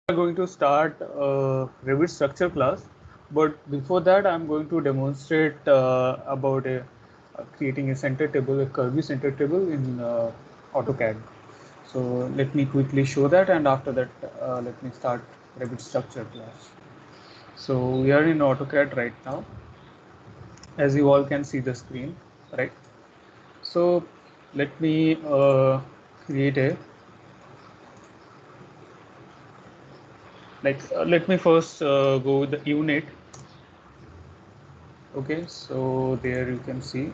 are going to start Revit structure class, but before that I'm going to demonstrate about creating a center table, a curvy center table in AutoCAD. So let me quickly show that, and after that let me start Revit structure class. So we are in AutoCAD right now, as you all can see the screen, right? So let me create a let me first go with the unit. Okay, so there you can see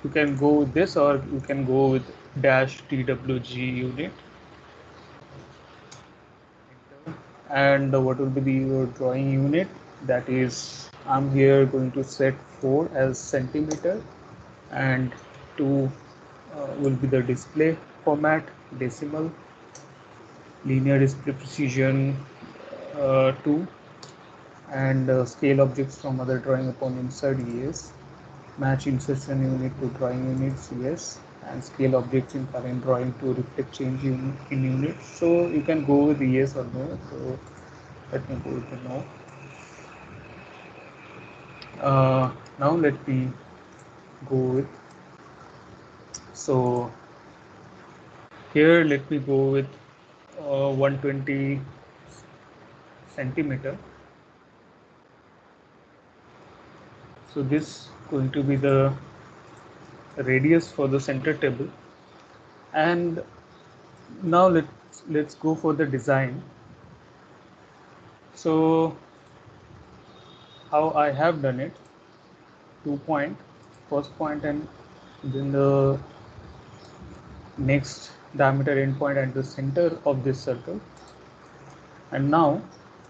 you can go with this, or you can go with dash twg unit, and what will be your drawing unit. That is, I'm here going to set 4 as centimeter, and 2 will be the display format, decimal, linear display precision 2, and scale objects from other drawing upon insert, yes. Match insertion unit to drawing units, yes. And scale objects in current drawing to reflect change in units. So you can go with yes or no. So let me go with the no. Now let me go with, so here let me go with 120 centimeter. So this going to be the radius for the center table. And now let's go for the design. So how I have done it: 2 point, first point, and then the next diameter endpoint at the center of this circle. And now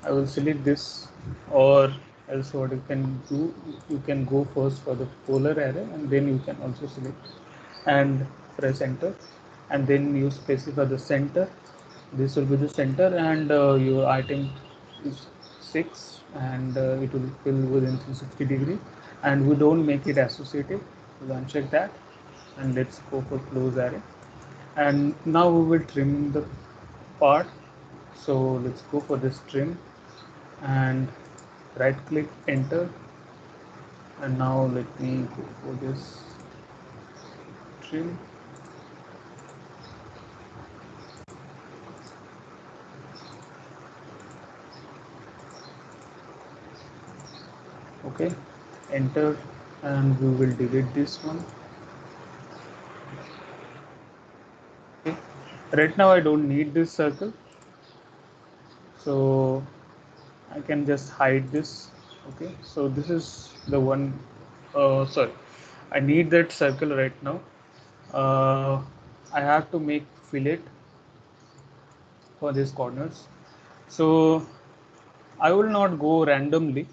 I will select this, or else what you can do, you can go first for the polar array, and then you can also select and press enter, and then you specify the center. This will be the center, and your item is 6, and it will fill within 360 degree, and we don't make it associative. We'll uncheck that, and let's go for close array. And now we will trim the part. So let's go for this trim, and right click, enter. And now let me go for this trim. Okay, enter, and we will delete this one. Okay, right now I don't need this circle, so I can just hide this. Okay, so this is the one, sorry, I need that circle right now. I have to make fillet for these corners. So I will not go randomly.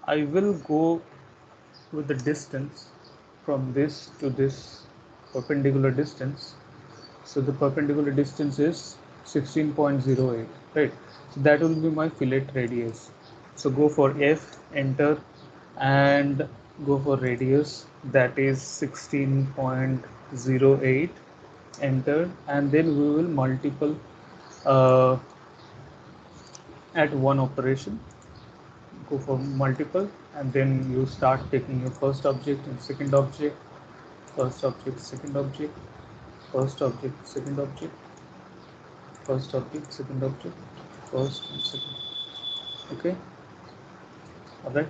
I will go with the distance from this to this perpendicular distance. So the perpendicular distance is 16.08, right? So that will be my fillet radius. So go for F, enter, and go for radius, that is 16.08, enter, and then we will multiple uh, at one operation. Go for multiple, and then you start taking your first object and second object, first object, second object, first object, second object, first object, second object, first and second. Okay, all right.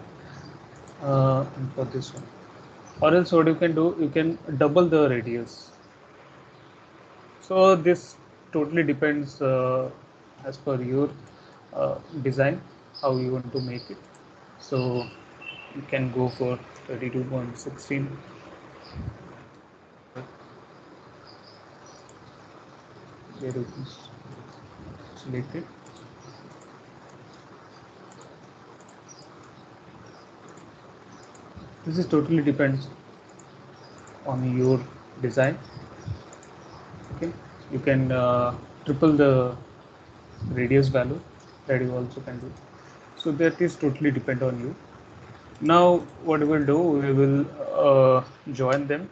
And for this one, or else what you can do, you can double the radius. So this totally depends as per your design, how you want to make it. So you can go for 32.16. There it is selected. This is totally depends on your design. Okay, you can triple the radius value, that you also can do. So that is totally depend on you. Now what we will do, we will join them.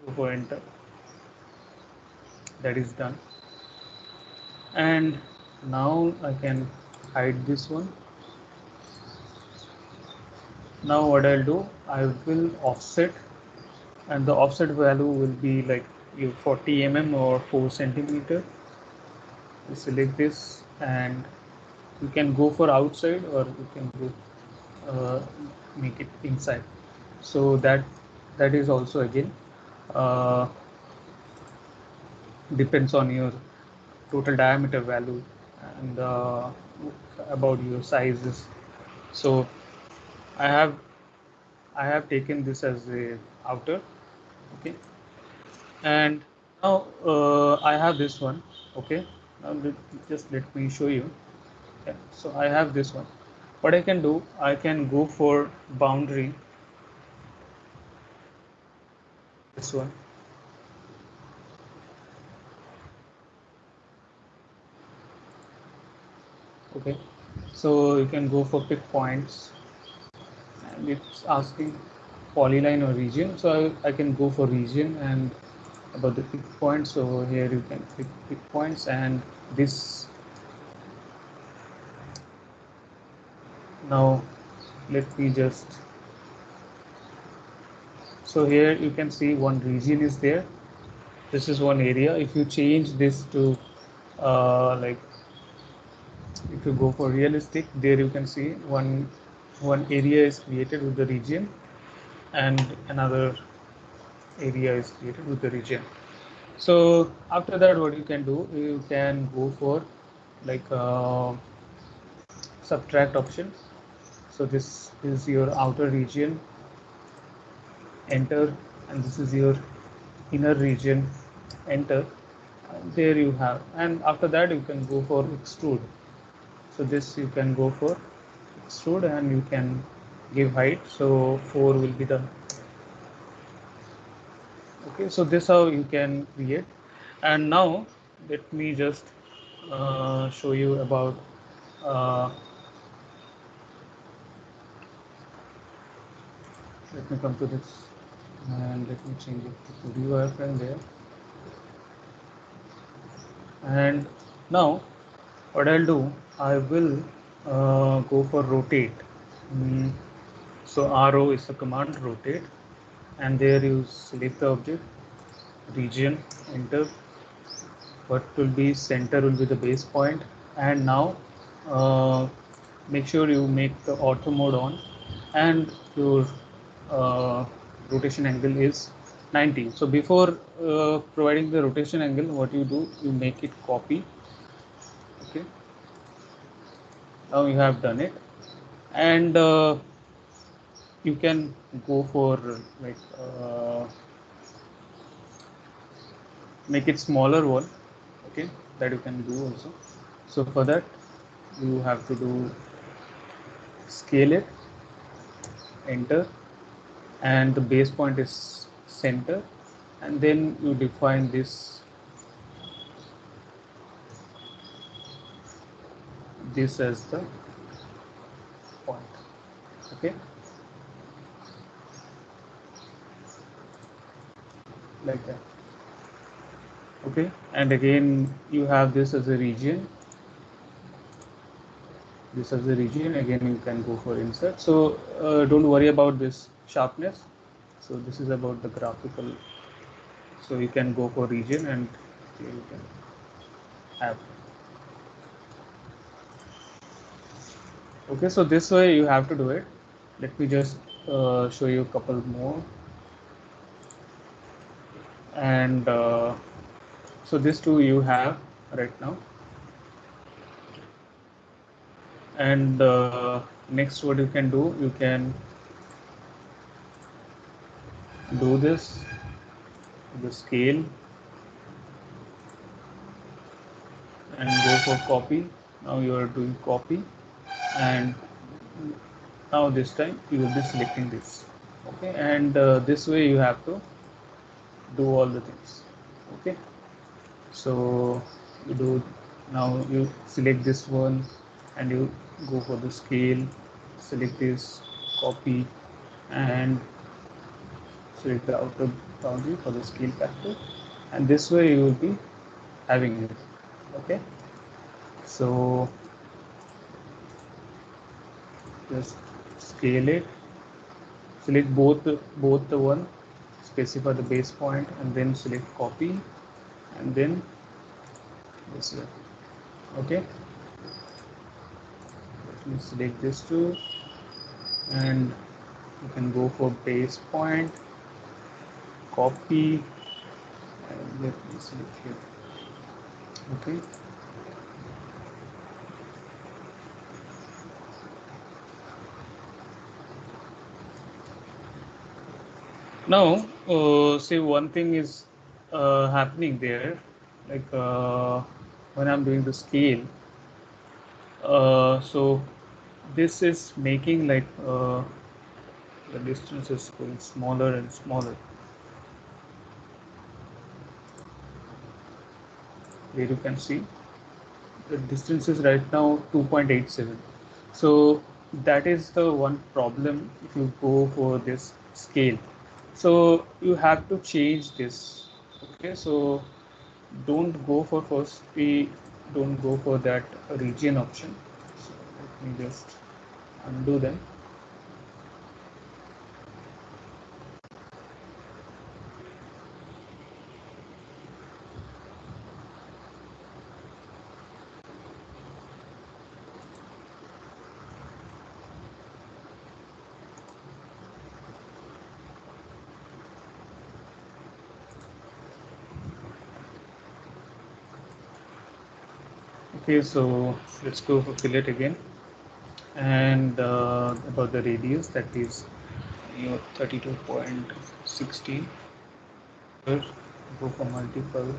go for enter. That is done. And now I can hide this one. Now what I'll do, I will offset, and the offset value will be like 40 mm or 4 centimeter. You select this, and you can go for outside or you can go make it inside. So that is also again uh, depends on your total diameter value and about your sizes. So I have I have taken this as a outer, okay, and now I have this one, okay. Now just let me show you. Okay. So I have this one. What I can do, I can go for boundary, this one, okay. So you can go for pick points, and it's asking polyline or region. So I can go for region, and about the pick points. So here you can pick points, and this. Now let me just, so here you can see one region is there. This is one area. If you change this to like, if you go for realistic, there you can see one area is created with the region, and another area is created with the region. So after that, what you can do, you can go for like subtract option. So this is your outer region, enter, and this is your inner region, enter. There you have, and after that you can go for extrude. So this you can go for extrude, and you can give height, so 4 will be the, okay. So this how you can create. And now let me just show you about uh, let me come to this, and let me change it to 2D wireframe there. And now what I'll do, I will go for rotate. So RO is the command, rotate, and there you select the object, region, enter. What will be center will be the base point. And now uh, make sure you make the auto mode on, and your uh, rotation angle is 90. So before providing the rotation angle, what you do, you make it copy, okay. Now you have done it, and you can go for like make it smaller one, okay. That you can do also. So for that you have to do scale it, enter, and the base point is center, and then you define this as the point, okay, like that, okay. And again you have this as a region, this as a region, again you can go for insert. So don't worry about this sharpness. So this is about the graphical. So you can go for region, and you can have, okay. So this way you have to do it. Let me just show you a couple more. And so this two you have right now. And next what you can do, you can do this, the scale, and go for copy. Now you are doing copy, and now this time you will be selecting this, okay. And this way you have to do all the things, okay. So you do, now you select this one, and you go for the scale, select this, copy, and select the outer boundary for the scale factor, and this way you will be having it. Okay, so just scale it, select both the one, specify the base point, and then select copy, and then this way. Okay, let me select this too, and you can go for base point, copy, and let me select here. Okay, now say one thing is happening there, like when I'm doing the scale, so this is making like the distance is going smaller and smaller. Here you can see the distance is right now 2.87. So that is the one problem if you go for this scale. So you have to change this. Okay, so don't go for don't go for that region option. So let me just undo them. Okay, so let's go for fillet again, and about the radius, that is 32.16. Go for multiple.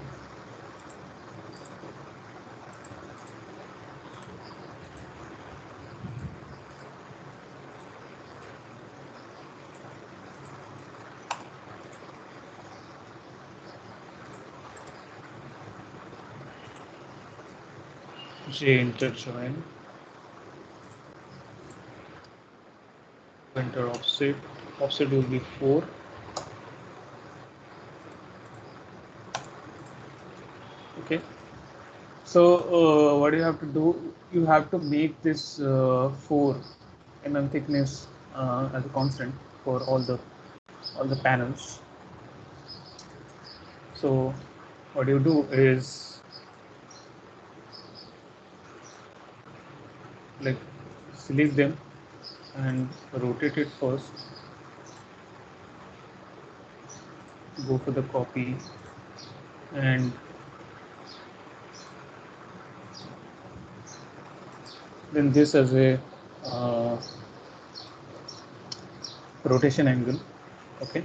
J interjoin, enter offset. Offset will be 4. Okay. So what you have to do? You have to make this 4 mm thickness as a constant for all the panels. So what you do is like select them and rotate it first. Go for the copy and then this as a rotation angle. Okay,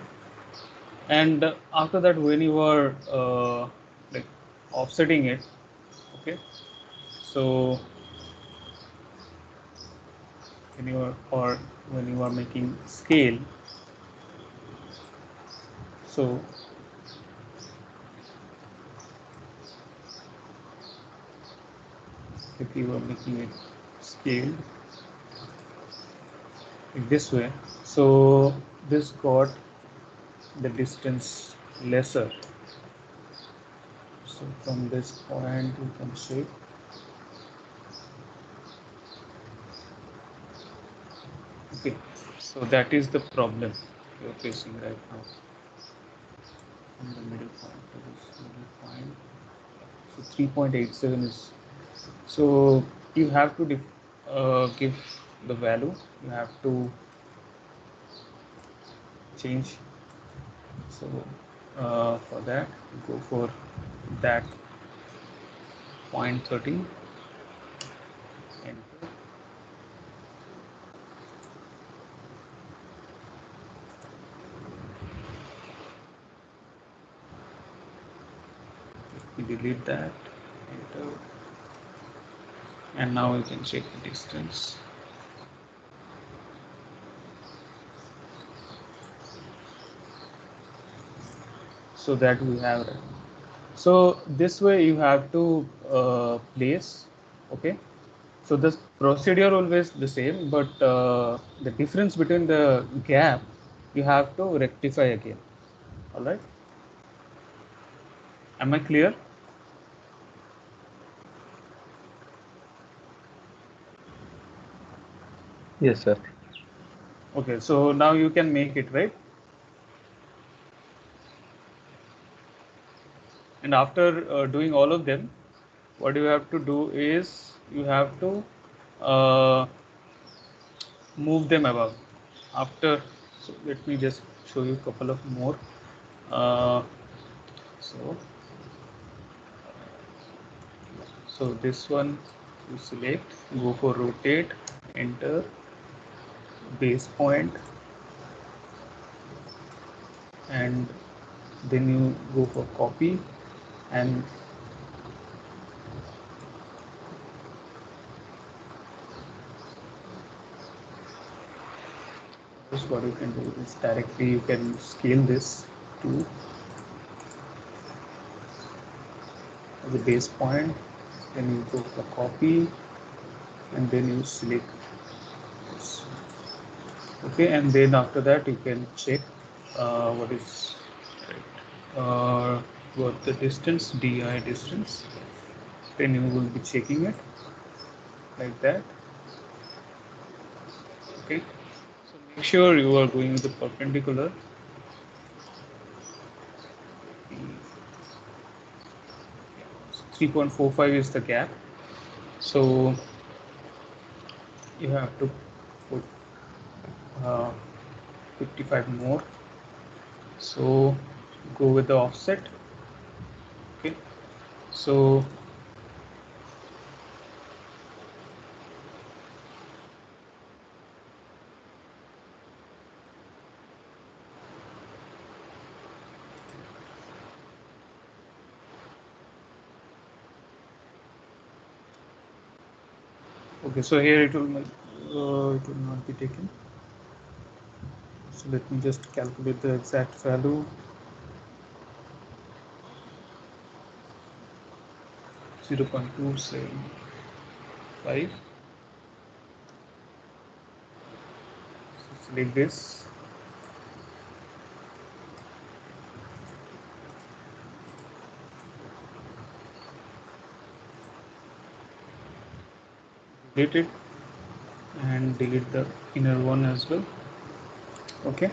and after that, when you are like offsetting it, okay, so when you are making scale, so if you are making it scale in this way, so this got the distance lesser. So from this point you can see, okay, so that is the problem you're facing right now. From the middle point to this middle point, so 3.87 is, so you have to give the value, you have to change. So for that, go for that 0.13, enter. We delete that, enter, and now you can check the distance. So that we have it. So this way you have to place. Okay, so the procedure always the same, but the difference between the gap you have to rectify again. All right. Am I clear? Yes, sir. Okay, so now you can make it, right? And after doing all of them, what you have to do is you have to uh, move them above. After, so let me just show you a couple of more. Uh, so, so this one you select, go for rotate, enter, base point, and then you go for copy, and this what you can do is directly you can scale this to the base point, then you go for copy, and then you select this. Okay, and then after that you can check what is what the distance, di distance, then you will be checking it like that. Okay, so make sure you are going with the perpendicular. 3.45 is the gap, so you have to put 55 more, so go with the offset. Okay, so okay, so here it will not be taken. So let me just calculate the exact value. 0.275. So select this. Delete it and delete the inner one as well. Okay,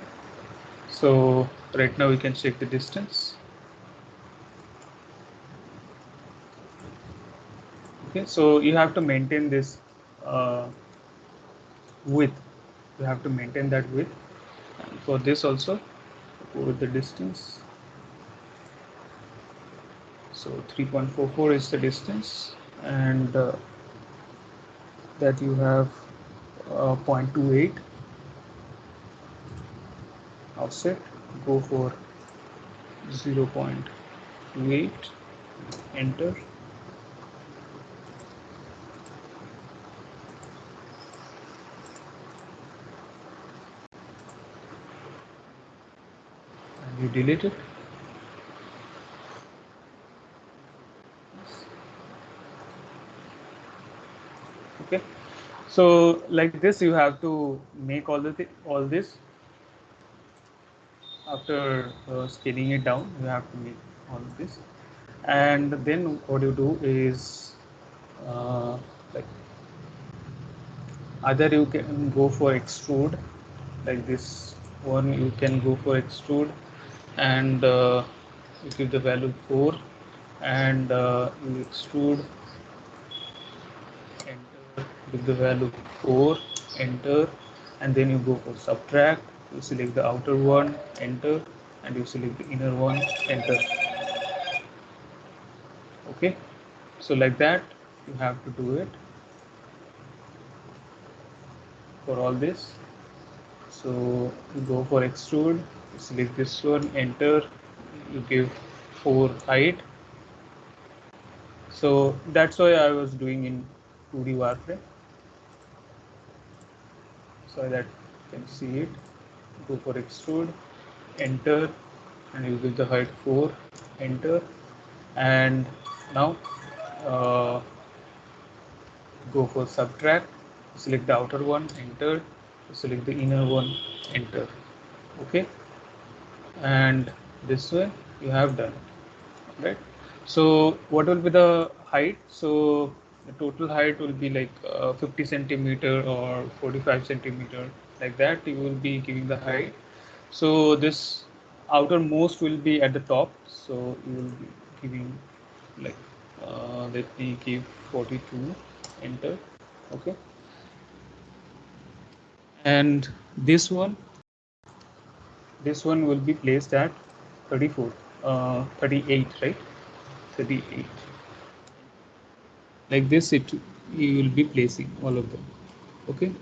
so right now we can check the distance. Okay, so you have to maintain this width. You have to maintain that width. And for this also, go with the distance. So 3.44 is the distance, and that you have 0.28 offset. Go for 0.28, enter, and you delete it. Okay, so like this you have to make all this. After scaling it down, you have to make all of this, and then what you do is like either you can go for extrude, like this one you can go for extrude, and you give the value 4, and you extrude, enter, give the value 4, enter, and then you go for subtract, you select the outer one, enter, and you select the inner one, enter. Okay, so like that you have to do it for all this. So you go for extrude, you select this one, enter, you give 4 height. So that's why I was doing in 2D wireframe, so that you can see it. Go for extrude, enter, and you give the height 4, enter, and now uh, go for subtract, select the outer one, enter, select the inner one, enter. Okay, and This way you have done it, right? So what will be the height? So the total height will be like 50 centimeter or 45 centimeter, like that you will be giving the height. So this outermost will be at the top, so you will be giving like let me give 42, enter. Okay, and this one will be placed at 34, 38, right? 38, like this it you will be placing all of them. Okay,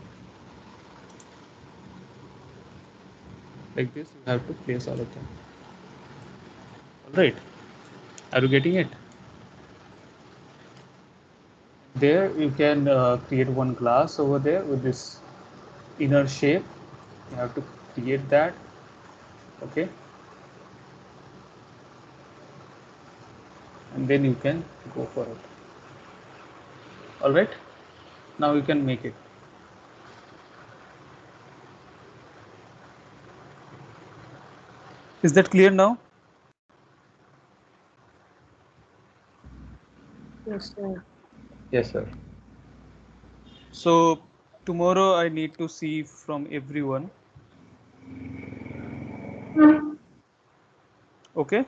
like this you have to place all of them. All right, are you getting it? There you can create one glass over there with this inner shape. You have to create that. Okay, and then you can go for it. All right, now you can make it. Is that clear now? Yes, sir. Yes, sir. So tomorrow I need to see from everyone. Okay,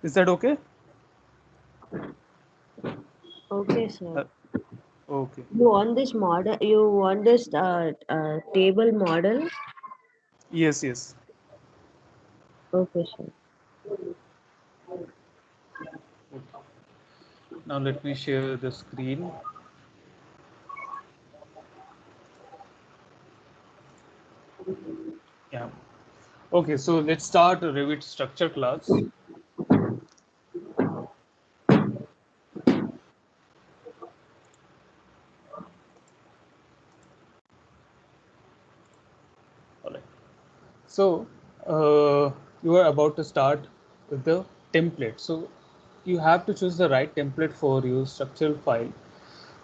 is that okay? Okay, sir. Okay. You want this model? You want this table model? Yes, yes. Okay, sir. Okay. Now let me share the screen. Yeah. Okay, so let's start a Revit structure class. All right. So you are about to start with the template. So you have to choose the right template for your structural file,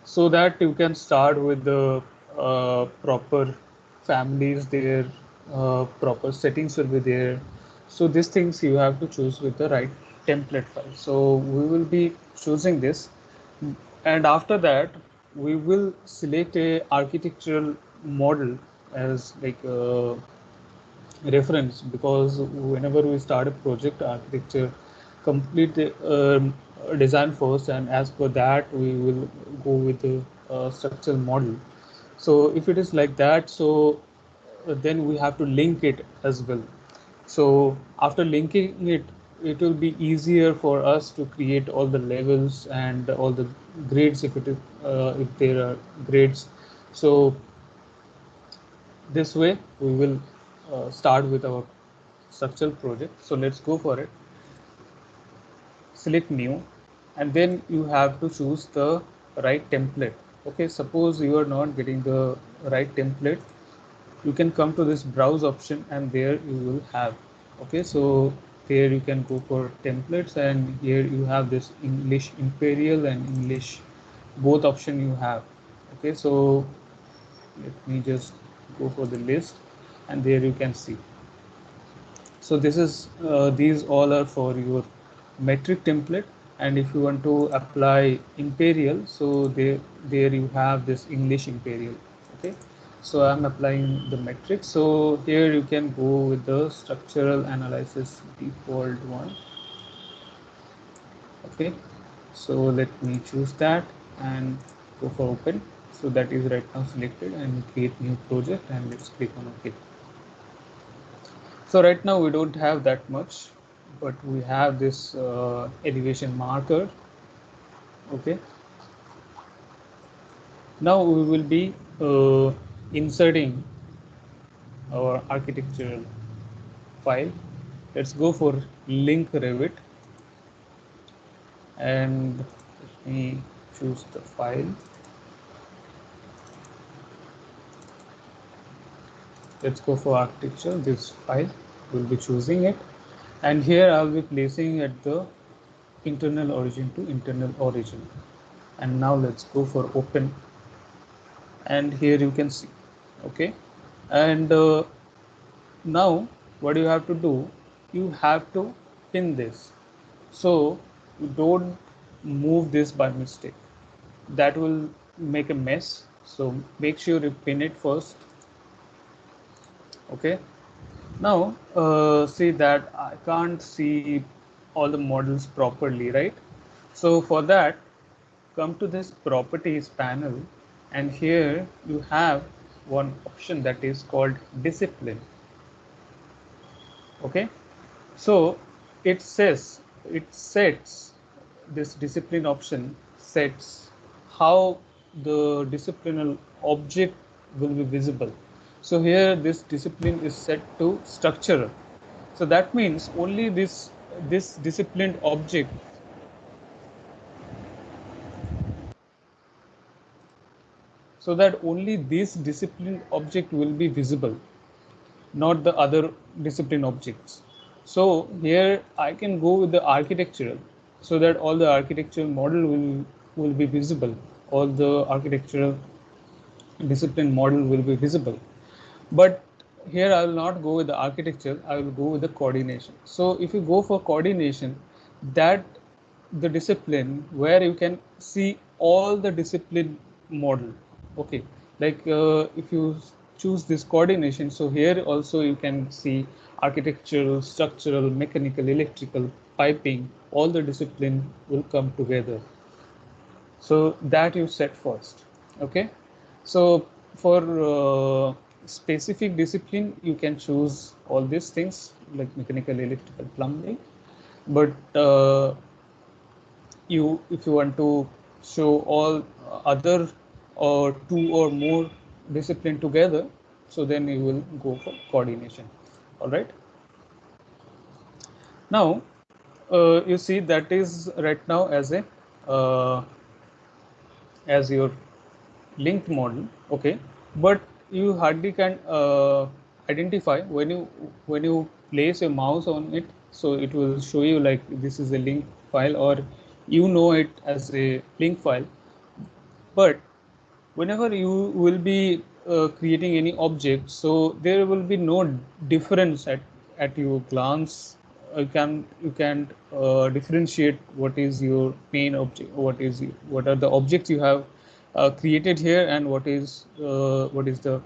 so that you can start with the proper families there, proper settings will be there. So these things you have to choose with the right template file. So we will be choosing this, and after that we will select a architectural model as like reference, because whenever we start a project architecture, complete the design first, and as per that we will go with the structural model. So if it is like that, so then we have to link it as well. So after linking it, it will be easier for us to create all the levels and all the grades, if it is if there are grades. So this way we will start with our structural project. So let's go for it. Select new, and then you have to choose the right template. Okay, suppose you are not getting the right template, you can come to this browse option, and there you will have. Okay, so there you can go for templates, and here you have this English Imperial and English, both option you have. Okay, so let me just go for the list, and there you can see. So this is these all are for your metric template, and if you want to apply Imperial, so there you have this English Imperial. Okay, so I'm applying the metric. So here you can go with the structural analysis default one. Okay, so let me choose that and go for open. So that is right now selected, and create new project, and let's click on OK. So right now we don't have that much, but we have this elevation marker. Okay, now we will be inserting our architectural file. Let's go for link Revit, and let me choose the file. Let's go for architecture. This file, we'll be choosing it, and here I'll be placing at the internal origin to internal origin. And now let's go for open. and here you can see. Okay, and now what you have to do, you have to pin this, so you don't move this by mistake. That will make a mess, so make sure you pin it first. Okay, now see that I can't see all the models properly, right? So for that, come to this properties panel, and here you have one option that is called discipline. Okay, so it says, it sets, this discipline option sets how the disciplinal object will be visible. So here this discipline is set to structural. So that means only this disciplined object, so that only this disciplined object will be visible, not the other discipline objects. So here I can go with the architectural, so that all the architectural model will be visible. All the architectural discipline model will be visible. But here I will not go with the architecture, I will go with the coordination. So if you go for coordination, that the discipline where you can see all the discipline model. Okay, like if you choose this coordination, so here also you can see architectural, structural, mechanical, electrical, piping, all the discipline will come together. So that you set first. Okay, so for specific discipline you can choose all these things like mechanical, electrical, plumbing. But you, if you want to show all other or two or more discipline together, so then you will go for coordination. All right, now you see that is right now uh, as your linked model. Okay, but you hardly can identify when you place a mouse on it, so it will show you like this is a link file, or you know it as a link file. But whenever you will be creating any object, so there will be no difference at your glance. You can differentiate what is your main object, what are the objects you have created here, and what is the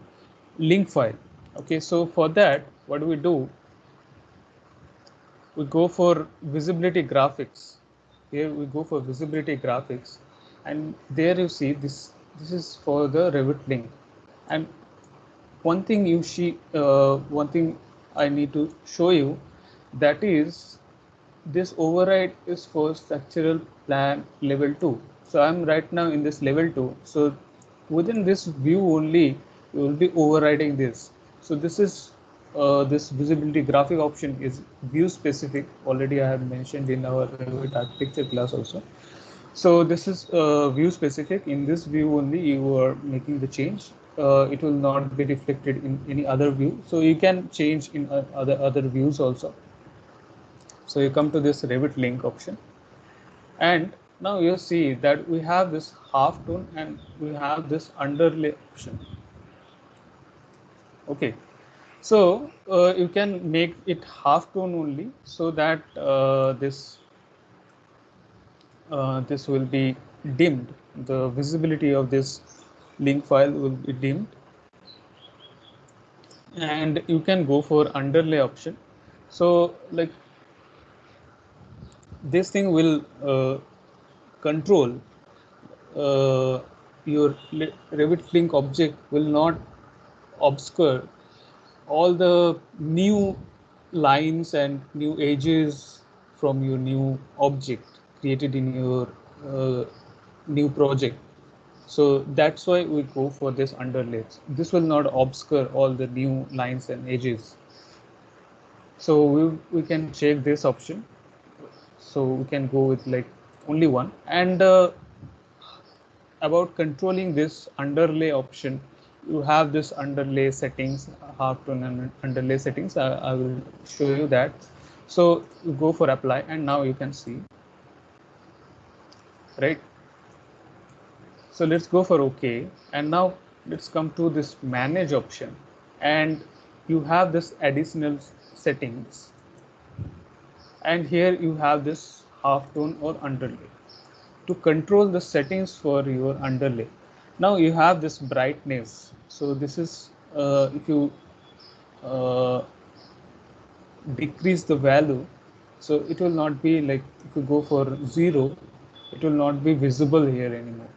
link file. Okay, so for that, what do? We go for visibility graphics. Here we go for visibility graphics, and there you see this is for the Revit link. And one thing you see, one thing I need to show you, that is this override is for structural plan level 2. So I'm right now in this level 2. So within this view only you will be overriding this. So this is this visibility graphic option is view specific. Already I have mentioned in our Revit architecture class also. So this is view specific. In this view only you are making the change. It will not be reflected in any other view. So you can change in other views also. So you come to this Revit link option, and now you see that we have this half tone and we have this underlay option. Okay, so you can make it half tone only, so that this will be dimmed. The visibility of this link file will be dimmed, and you can go for underlay option. So like this thing will control your Revit link object will not obscure all the new lines and new edges from your new object created in your uh, new project. So that's why we go for this underlays. This will not obscure all the new lines and edges. So we can check this option. So we can go with like only one. And about controlling this underlay option, you have this underlay settings, half tone and underlay settings. I will show you that. So you go for apply, and now you can see, right? So let's go for OK, and now let's come to this manage option, and you have this additional settings, and here you have this half tone or underlay to control the settings for your underlay. Now you have this brightness, so this is if you uh, decrease the value, so it will not be like, if you go for 0, it will not be visible here anymore.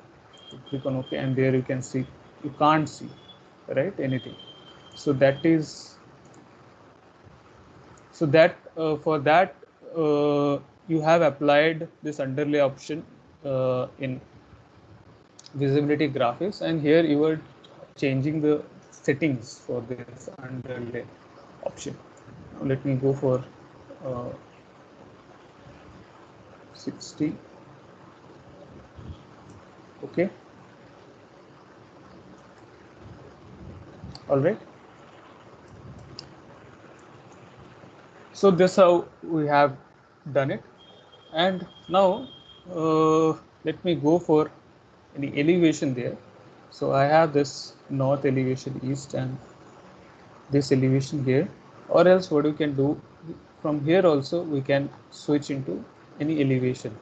You click on OK, and there you can see, you can't see, right, anything. So that is, so that for that you have applied this underlay option in visibility graphics, and here you are changing the settings for this underlay option. Now let me go for 60. Okay, all right. So this how we have done it, and now let me go for any elevation there. So I have this north elevation, east, and this elevation here, or else what we can do, from here also we can switch into any elevation.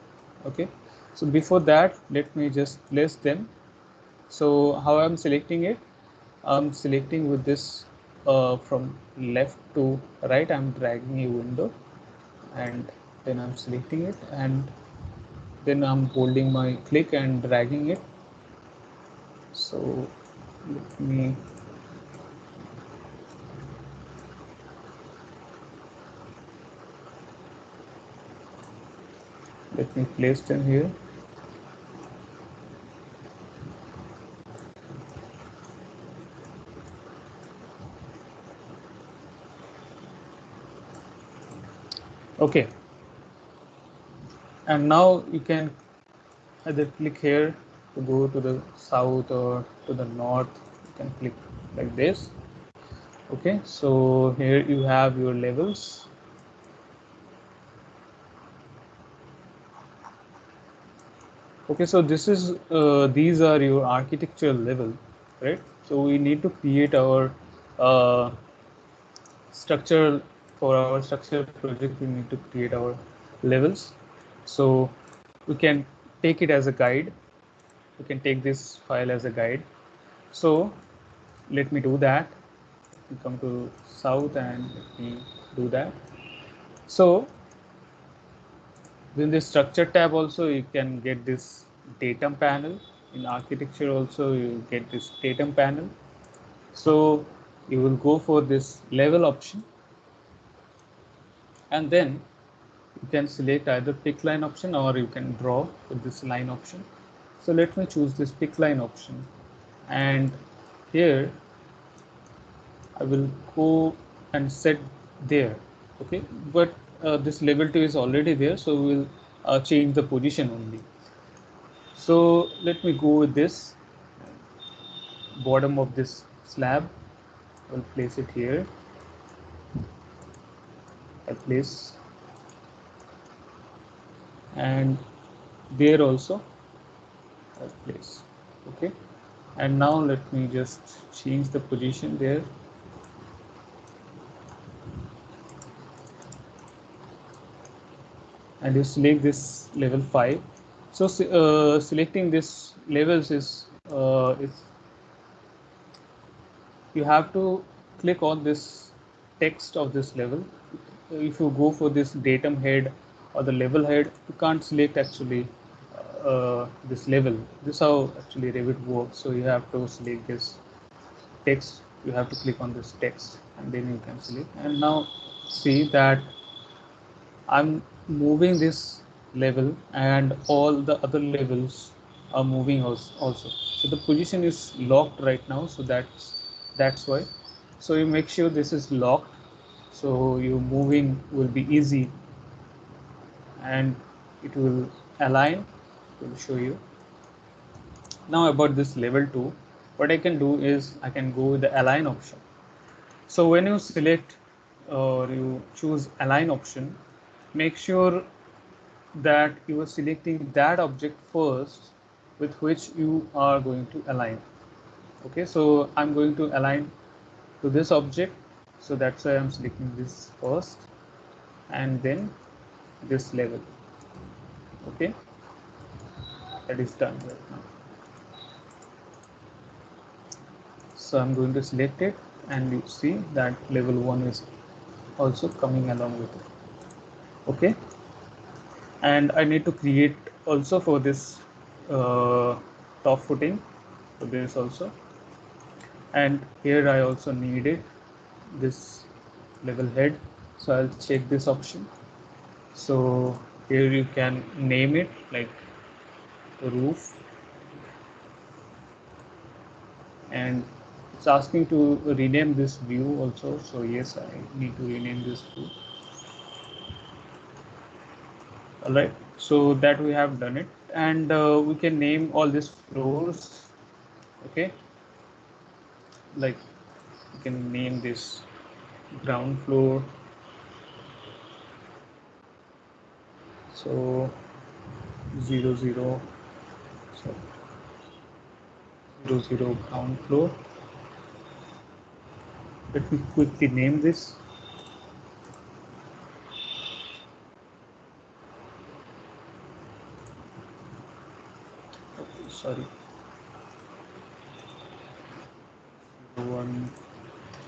Okay, so before that let me just place them. So how I'm selecting it, I'm selecting with this from left to right, I'm dragging a window, and then I'm selecting it, and then I'm holding my click and dragging it. So let me place them here. Okay, and now you can either click here to go to the south or to the north. You can click like this. Okay, so here you have your levels. Okay, so this is these are your architectural level, right? So we need to create our structure. For our structure project, we need to create our levels. So we can take it as a guide. We can take this file as a guide. So let me do that. Come to south and let me do that. So in the structure tab also you can get this datum panel. In architecture also you get this datum panel. So you will go for this level option, and then you can select either pick line option or you can draw with this line option. So let me choose this pick line option, and here I will go and set there. Okay, but this level 2 is already there, so we will change the position only. So let me go with this bottom of this slab. I'll place it here. I place, and there also I'll place. Okay, and now let me just change the position there. And you select this level 5. So selecting this levels is you have to click on this text of this level. If you go for this datum head or the level head, you can't select actually this level. This is how actually Revit works. So you have to select this text. You have to click on this text, and then you can select. And now see that I'm moving this level, and all the other levels are moving also. So the position is locked right now, so that's why. So you make sure this is locked, so your moving will be easy, and it will align. It will show you. Now about this level 2, what I can do is I can go with the align option. So when you select or you choose align option, make sure that you are selecting that object first with which you are going to align. Okay, so I'm going to align to this object, so that's why I'm selecting this first and then this level. Okay, that is done right now. So I'm going to select it, and you see that level 1 is also coming along with it. Okay, and I need to create also for this top footing for this also, and here I also needed this level head, so I'll check this option. So here you can name it like roof, and it's asking to rename this view also, so yes, I need to rename this view. All right, so that we have done it, and we can name all these floors. Okay, like you can name this ground floor, so 00, so 00 ground floor. Let me quickly name this. Okay, sorry, 01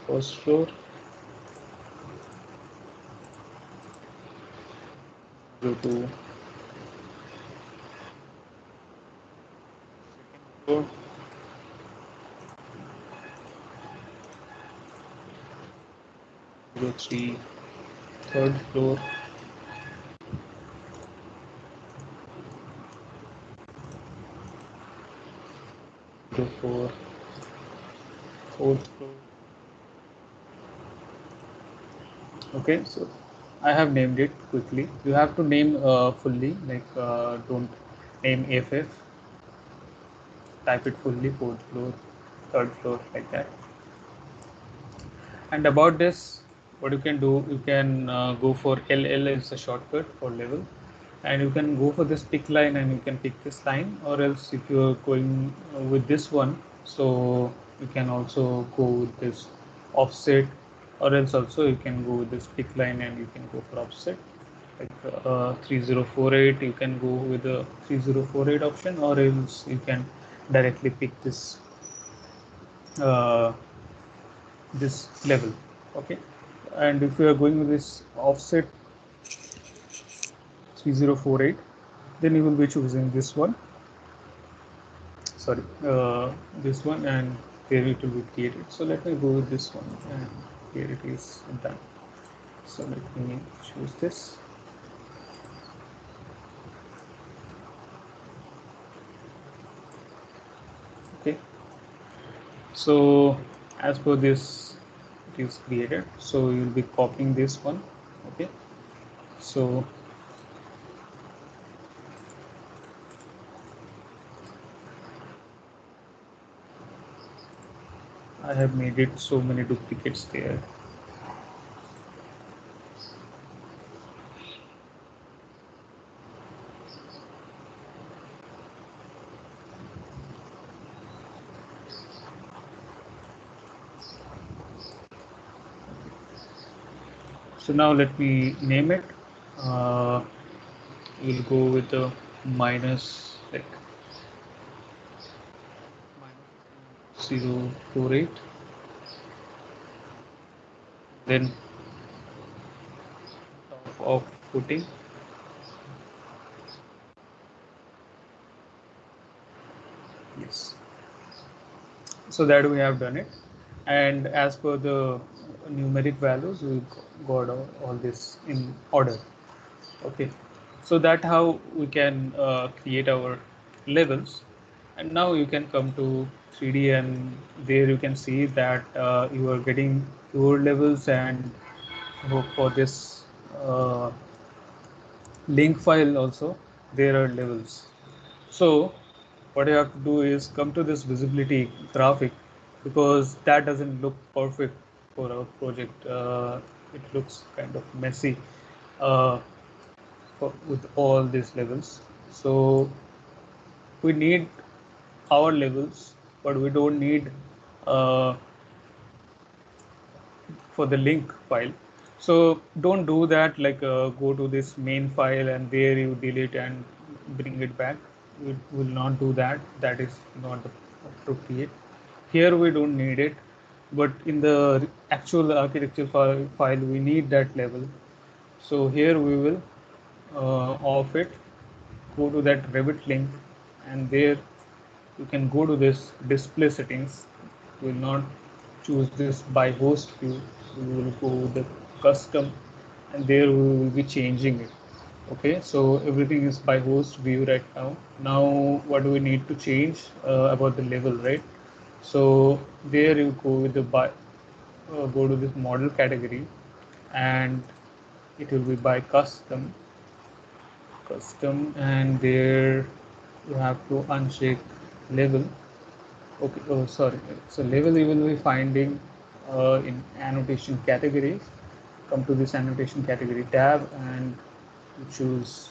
first floor, 02 second floor, 03 third floor, 04 fourth floor. Okay, so I have named it quickly. You have to name fully, like don't name FF, type it fully, fourth floor, third floor, like that. And about this, what you can do, you can go for LL is a shortcut for level, and you can go for this pick line and you can pick this line, or else if you're going with this one, so you can also go with this offset, or else also you can go with this pick line and you can go for offset, like 3048, you can go with the 3048 option, or else you can directly pick uh, this level. Okay, and if you are going with this offset 3048, then you will be choosing this one, sorry, this one, and here it will be created. So let me go with this one, and here it is done. So let me choose this. Okay, so as per this it is created, so you'll be copying this one. Okay, so I have made it so many duplicates there. So now let me name it. We'll go with the minus, like minus 048, then top of footing. Yes, so that we have done it, and as per the numeric values, we got all this in order. Okay, so that how we can create our levels. And now you can come to 3D, and there you can see that you are getting your levels, and for this link file also there are levels. So what you have to do is come to this visibility graphic, because that doesn't look perfect for our project. It looks kind of messy uh, with all these levels. So we need our levels but we don't need for the link file. So don't do that, like go to this main file and there you delete and bring it back. We will not do that. That is not appropriate. Here we don't need it, but in the actual architecture file we need that level. So here we will off it, go to that Revit link, and there you can go to this display settings. We will not choose this by host view. We will go with the custom, and there we will be changing it. Okay, so everything is by host view right now. Now what do we need to change about the level, right? So there you go with the go to this model category, and it will be by custom, and there you have to uncheck level. Okay, oh sorry. So level you will be finding in annotation categories. Come to this annotation category tab and you choose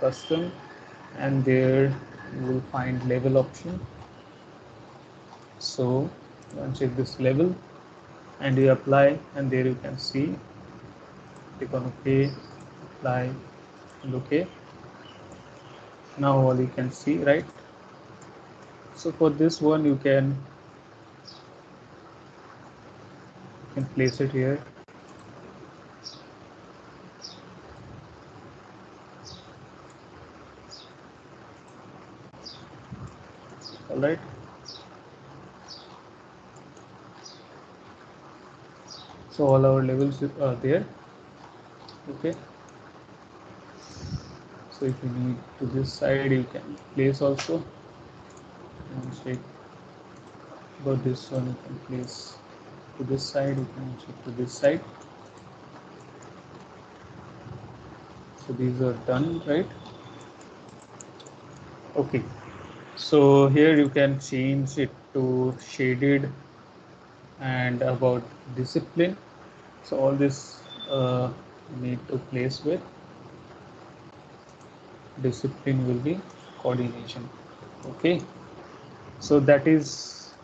custom, and there you will find level option. So uncheck this level and you apply, and there you can see, click on OK, apply, and OK. Now all you can see, right? So for this one you can place it here. All right. So all our levels are there. Okay. So if you need to this side, you can place also. And check about this one, you can place to this side. You can check to this side. So these are done, right? Okay. So here you can change it to shaded and about discipline. So all this need to place with discipline will be coordination. Okay. So that is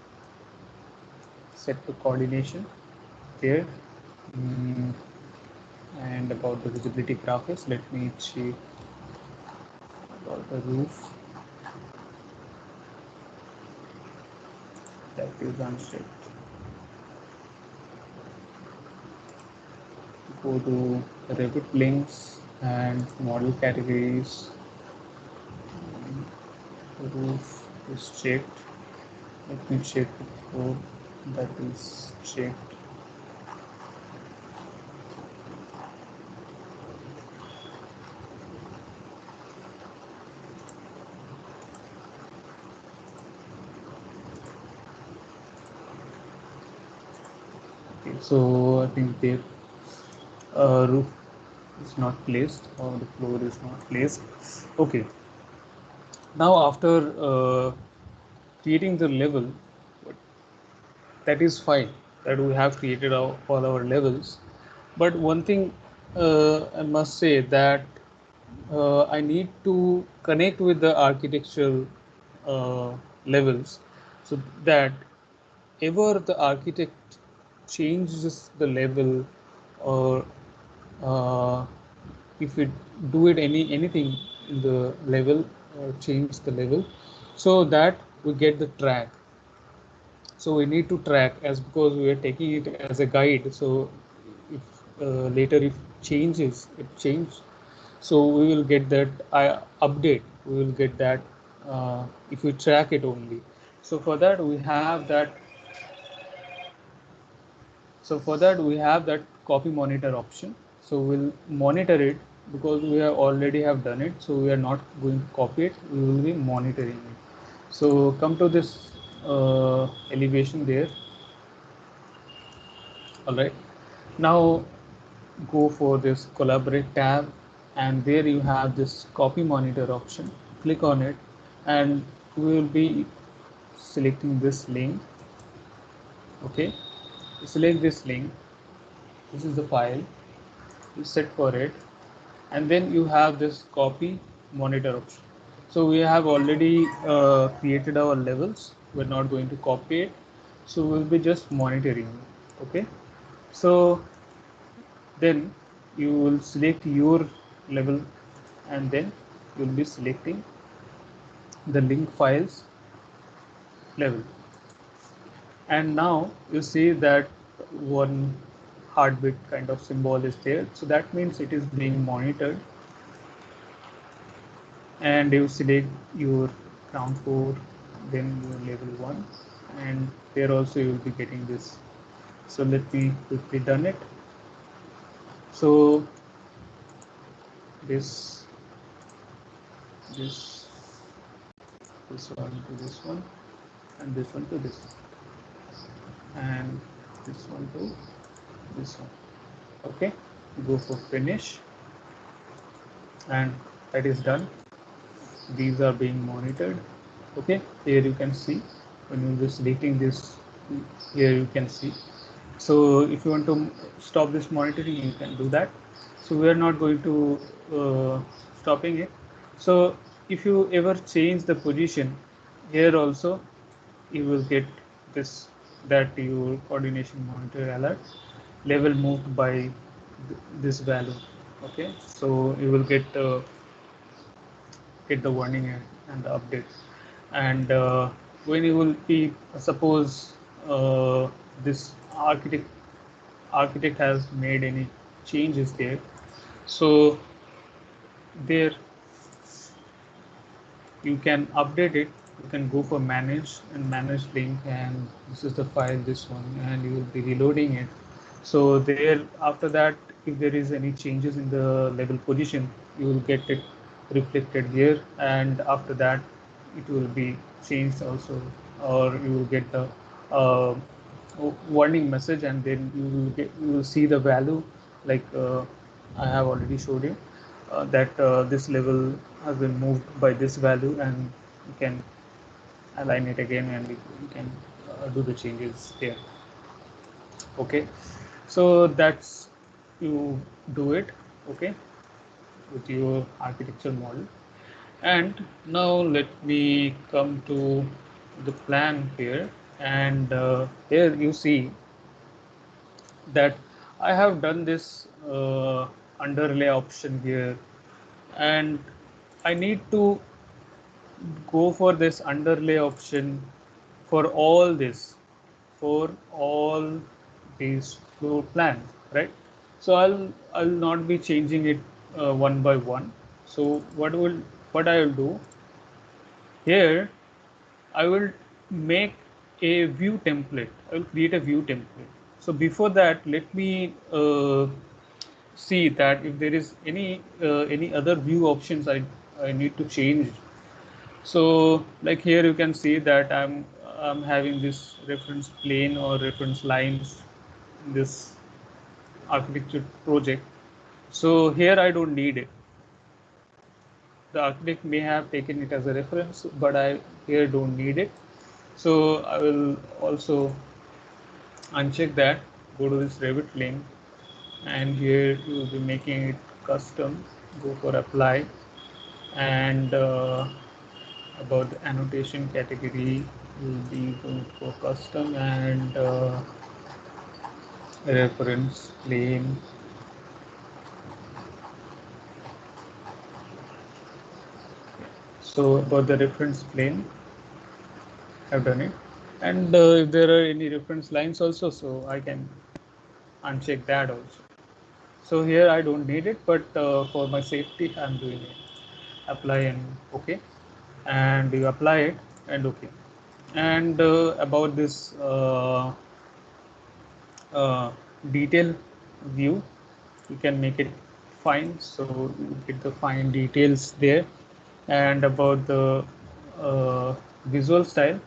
set to coordination there. And about the visibility graphics, let me check about the roof. That is unchecked. Go to Revit links and model categories. The roof is checked. Let me check the code that is checked. Okay, so I think the roof is not placed, or the floor is not placed. Okay. Now after creating the level, that is fine, that we have created all our levels. But one thing I must say that I need to connect with the architectural levels, so that ever the architect changes the level, or if we do it anything in the level, or change the level, so that we get the track. So we need to track, as because we are taking it as a guide. So if later if changes it change, so we will get that update, we will get that if we track it only. So for that we have that, copy monitor option. So we'll monitor it, because we have already have done it, so we are not going to copy it, we will be monitoring it. So come to this elevation there. All right, now go for this collaborate tab, and there you have this copy monitor option. Click on it, and we will be selecting this link. Okay, select this link, this is the file, you set for it, and then you have this copy monitor option. So we have already created our levels. we're not going to copy it, so we'll be just monitoring it. Okay, so then you will select your level, and then you'll be selecting the link files level, and now you see that one heartbeat kind of symbol is there, so that means it is being monitored. And you select your ground 4, then your level 1, and there also you will be getting this. So let me quickly done it. So this this one to this one, and this one to this one, and this one to this one. Okay, go for finish, and that is done. These are being monitored. Okay, here you can see when you be selecting this, here you can see. So if you want to stop this monitoring, you can do that. So we are not going to stopping it. So if you ever change the position, here also you will get this, that your coordination monitor alert level moved by this value. Okay, so you will get the warning and the update. And when you will be, suppose this architect has made any changes there, so there you can update it. You can go for manage and manage link, and this is the file, this one, and you will be reloading it. So there, after that, if there is any changes in the level position, you will get it reflected here, and after that it will be changed also, or you will get the uh, warning message, and then you will see the value, like I have already showed you that this level has been moved by this value, and you can align it again, and you can do the changes there. Okay, so that's, you do it. Okay, with your architecture model. And now let me come to the plan here, and here you see that I have done this underlay option here, and I need to go for this underlay option for all this, for all these floor plans, right? So I'll not be changing it one by one. So what I will do here, I will make a view template. I will create a view template. So before that, let me see that if there is any other view options I need to change. So like here you can see that I'm having this reference plane or reference lines in this architecture project. So here I don't need it. The architect may have taken it as a reference, but I here don't need it. So I will also uncheck that, go to this Revit link, and here you will be making it custom. Go for apply, and about the annotation category, will be going for custom, and reference plane. So about the reference plane, I've done it. And if there are any reference lines also, so I can uncheck that also. So here I don't need it, but for my safety, I'm doing it. Apply and OK, and you apply it and OK. And about this detail view, you can make it fine, so you get the fine details there. And about the visual style,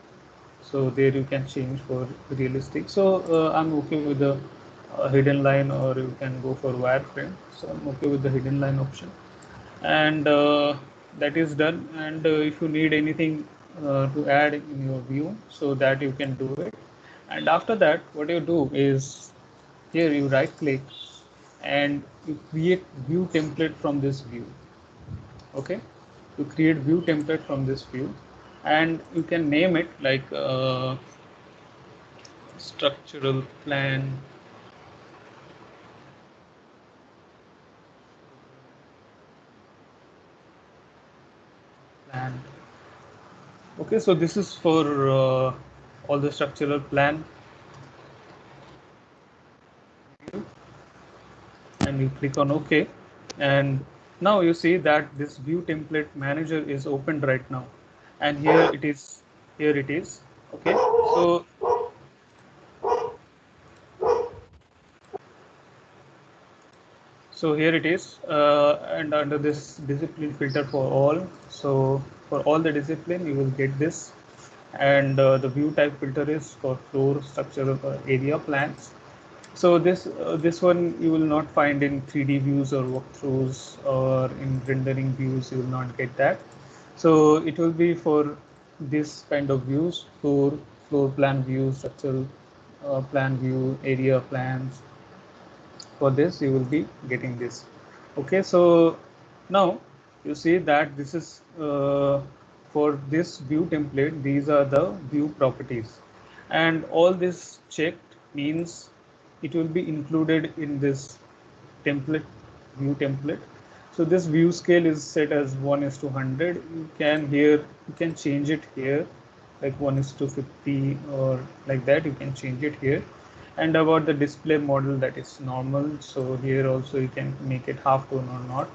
so there you can change for realistic. So I'm okay with the hidden line, or you can go for wireframe. So I'm okay with the hidden line option, and that is done. And if you need anything to add in your view, so that you can do it. And after that, what you do is, here you right click and you create view template from this view. Okay, you create view template from this view, and you can name it like structural plan. Okay, so this is for all the structural plan, and you click on OK, and now you see that this view template manager is opened right now, and here it is. Here it is. Okay, so here it is, and under this discipline filter for all, so for all the discipline you will get this, and the view type filter is for floor, structural, area plans. So this one you will not find in 3D views or walkthroughs, or in rendering views you will not get that. So it will be for this kind of views: floor plan view, structural plan view, area plans. For this you will be getting this. Okay, so now you see that this is for this view template, these are the view properties, and all this checked means it will be included in this template, view template. So this view scale is set as 1:100. You can change it here, like 1:50 or like that. You can change it here. And about the display model, that is normal. So here also you can make it half tone or not.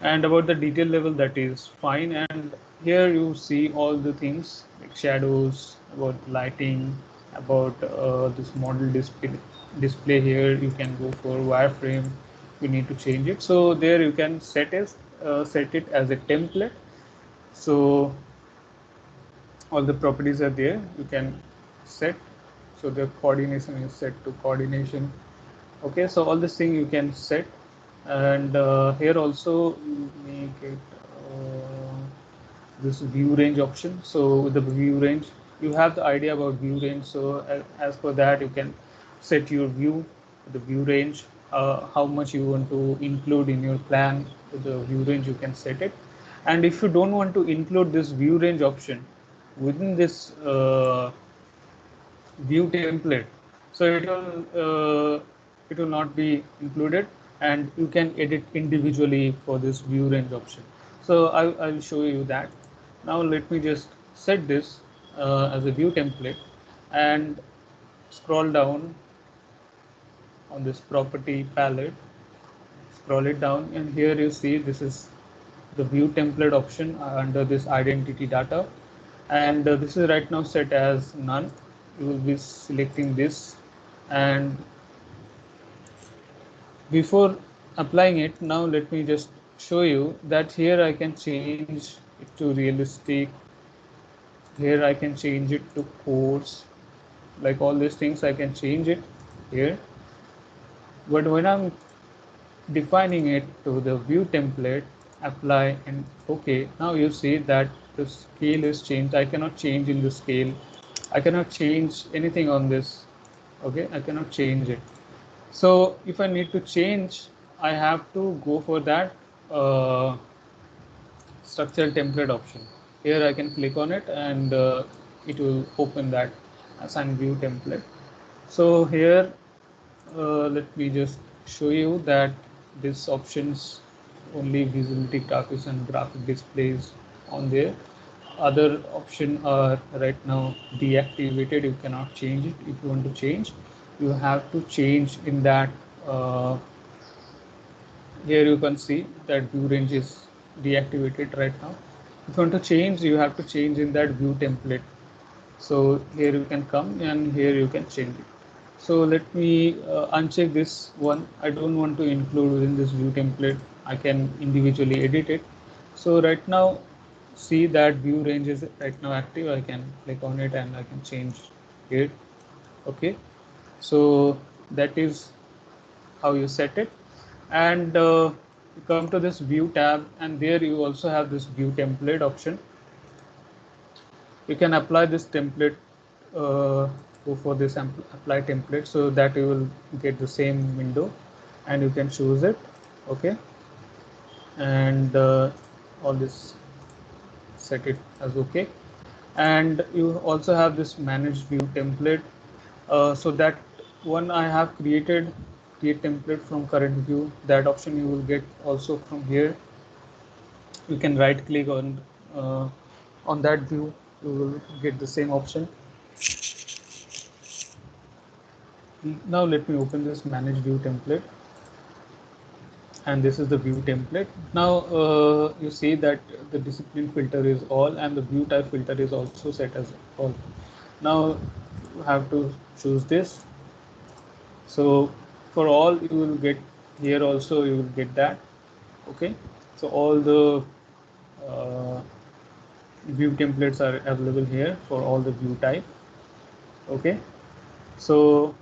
And about the detail level, that is fine. And here you see all the things like shadows, about lighting, about this model display. Here you can go for wireframe. You need to change it. So there you can set it as a template. So all the properties are there. You can set. So the coordination is set to coordination. Okay, so all this thing you can set, and here also you make it this view range option. So with the view range, you have the idea about view range. So as per that, you can set your view, the view range, how much you want to include in your plan. With the view range, you can set it. And if you don't want to include this view range option within this view template, so it will not be included, and you can edit individually for this view range option. So I'll show you that. Now let me just set this as a view template, and scroll down on this property palette, scroll it down, and here you see this is the view template option under this identity data, and this is right now set as none. You will be selecting this, and before applying it, now let me just show you that here I can change it to realistic. Here I can change it to coarse. Like all these things I can change it here, but when I'm defining it to the view template, apply and OK, now you see that the scale is changed. I cannot change in the scale. I cannot change anything on this. Okay, I cannot change it. So if I need to change, I have to go for that structural template option. Here I can click on it, and it will open that assign view template. So here let me just show you that this options only visibility graphics and graphic displays on there. Other option are right now deactivated. You cannot change it. If you want to change, you have to change in that. Here you can see that view range is deactivated right now. If you want to change, you have to change in that view template. So here you can come, and here you can change it. So let me uncheck this one. I don't want to include within this view template. I can individually edit it. So right now, see that view range is right now active. I can click on it, and I can change it. Okay, so that is how you set it. And you come to this view tab, and there you also have this view template option. You can apply this template, go for this apply template, so that you will get the same window, and you can choose it. Okay, and all this, set it as okay. and you also have this manage view template. So that one I have created create template from current view. That option you will get also from here. You can right click on that view, you will get the same option. Now let me open this manage view template, and this is the view template. Now you see that the discipline filter is all and the view type filter is also set as all. Now you have to choose this. So for all you will get here also you will get that. Okay, so all the uh, view templates are available here for all the view type. Okay, so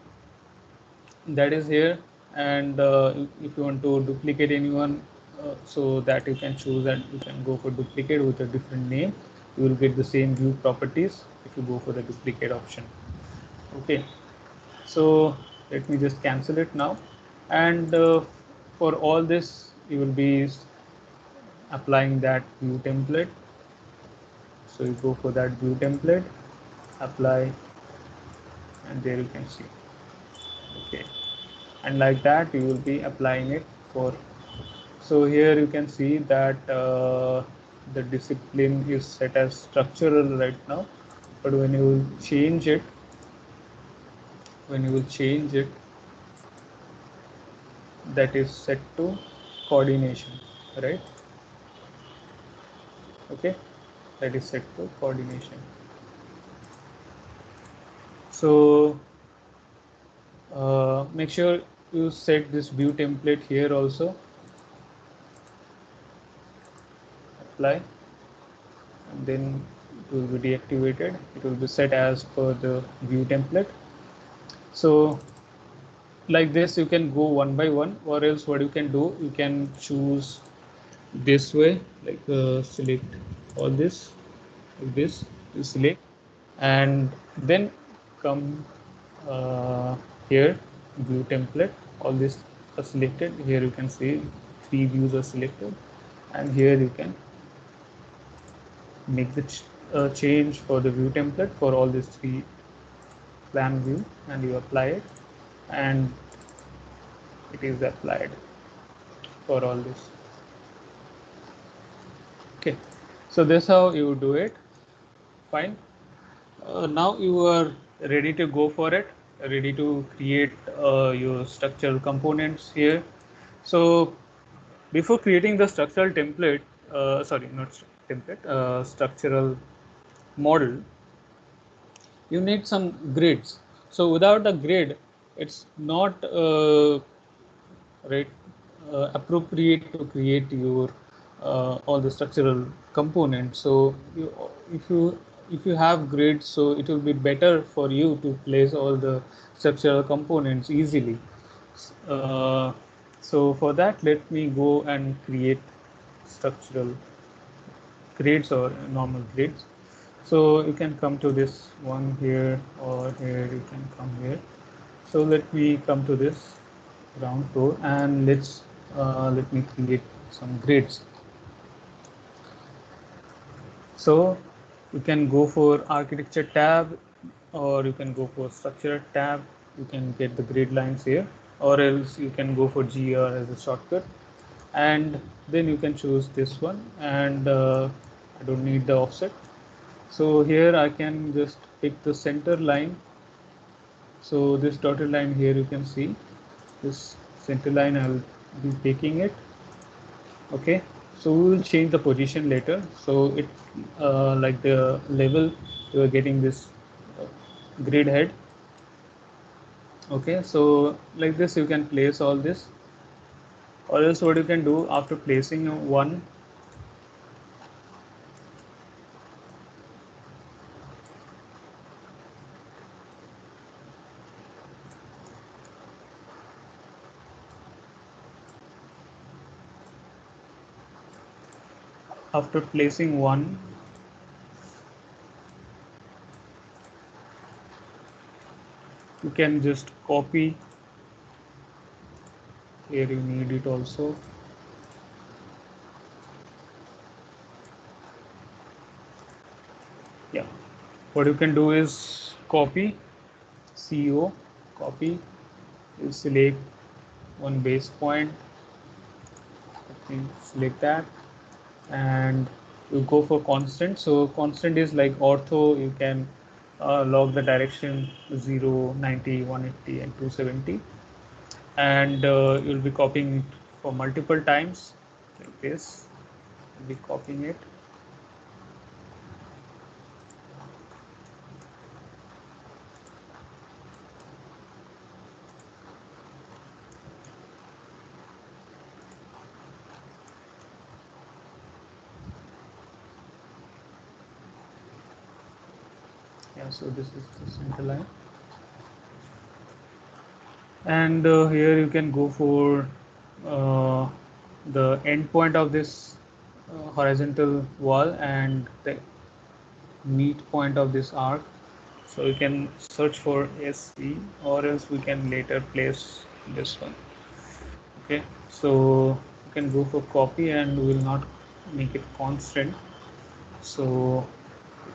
that is here. And if you want to duplicate anyone, so that you can choose and you can go for duplicate with a different name. You will get the same view properties if you go for the duplicate option. Okay, so let me just cancel it now. And for all this you will be applying that view template. So you go for that view template, apply, and there you can see. Okay, and like that you will be applying it for. So here you can see that the discipline is set as structural right now, but when you will change it, that is set to coordination, right? Okay, that is set to coordination. So make sure you set this view template here also, apply, and then it will be deactivated. It will be set as per the view template. So like this you can go one by one, or else what you can do, you can choose this way, like select all this, like this, you select, and then come here, view template, all this are selected. Here you can see 3 views are selected, and here you can make the change for the view template for all these 3 plan view, and you apply it, and it is applied for all this. Okay, so this how you do it. Fine. Now you are ready to go for it, ready to create your structural components here. So before creating the structural template, sorry, not template, structural model, you need some grids. So without a grid, it's not right appropriate to create your all the structural components. So if you have grids, so it will be better for you to place all the structural components easily. uh, so for that, let me go and create structural grids or normal grids. So you can come to this one here, or here you can come here. So let me come to this ground floor, and let me create some grids. So you can go for architecture tab, or you can go for structure tab. You can get the grid lines here, or else you can go for GR as a shortcut, and then you can choose this one. And I don't need the offset. So here I can just pick the center line. So this dotted line here, you can see this center line, I will be taking it. Okay, so we will change the position later. So it like the level you are getting this uh, grid head. Okay, so like this you can place all this, or else what you can do, after placing one, after placing one, you can just copy. Here you need it also. Yeah, what you can do is copy CO, copy, you select one base point, select that, and you go for constant. So constant is like ortho, you can log the direction 0, 90, 180 and 270, and you'll be copying it for multiple times like this. You'll be copying it. Yeah, so this is the center line, and here you can go for the end point of this horizontal wall and the meet point of this arc. So you can search for SC, or else we can later place this one. Okay, so you can go for copy, and we will not make it constant. So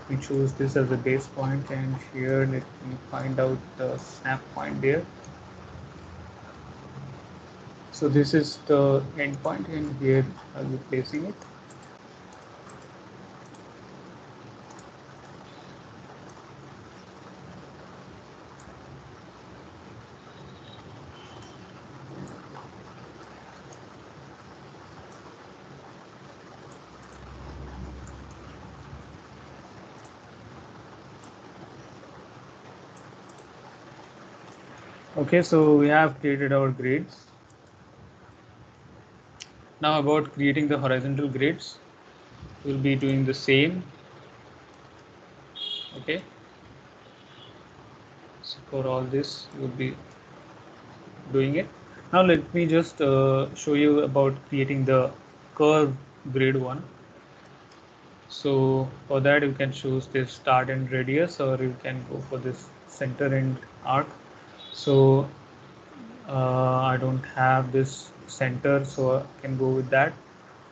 we choose this as a base point, and here let me find out the snap point there. So this is the end point, and here I'll be placing it. Okay, so we have created our grids. Now about creating the horizontal grids, we'll be doing the same. Okay, so for all this we'll be doing it. Now let me just show you about creating the curve grid one. So for that you can choose this start and radius, or you can go for this center and arc. So I don't have this center, so I can go with that,